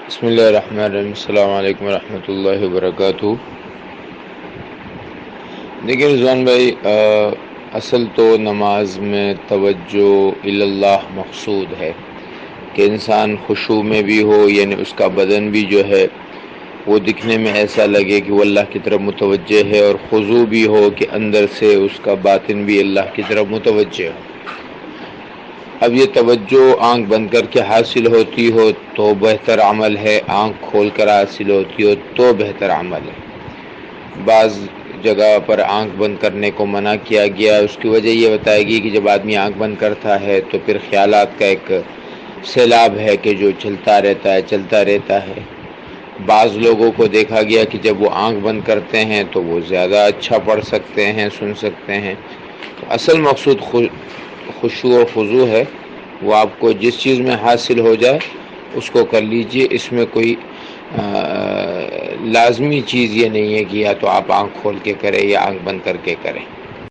بسم اللہ الرحمن الرحیم۔ السلام علیکم ورحمۃ اللہ وبرکاتہ۔ دیکھیں رضوان بھائی، اصل تو نماز میں توجہ اللہ مقصود ہے کہ انسان خشوع میں بھی ہو، یعنی اس کا بدن بھی جو ہے وہ دکھنے میں ایسا لگے کہ وہ اللہ کی طرف متوجہ ہے، اور خضوع بھی ہو کہ اندر سے اس کا باطن بھی اللہ کی طرف متوجہ ہو۔ اب یہ توجہ آنکھ بند کر کے حاصل ہوتی ہو تو بہتر عمل ہے، آنکھ کھول کر حاصل ہوتی ہو تو بہتر عمل ہے۔ بعض جگہ پر آنکھ بند کرنے کو منع کیا گیا، اس کی وجہ یہ بتائے گی کہ جب آدمی آنکھ بند کرتا ہے تو پھر خیالات کا ایک سیلاب ہے کہ جو چلتا رہتا ہے۔ بعض لوگوں کو دیکھا گیا کہ جب وہ آنکھ بند کرتے ہیں تو وہ زیادہ اچھا پڑھ سکتے ہیں، سن سکتے ہیں۔ تو اصل مقصود خشوع و خضوع ہے، وہ آپ کو جس چیز میں حاصل ہو جائے اس کو کر لیجئے۔ اس میں کوئی لازمی چیز یہ نہیں ہے کہ یا تو آپ آنکھ کھول کے کریں یا آنکھ بند کر کے کریں۔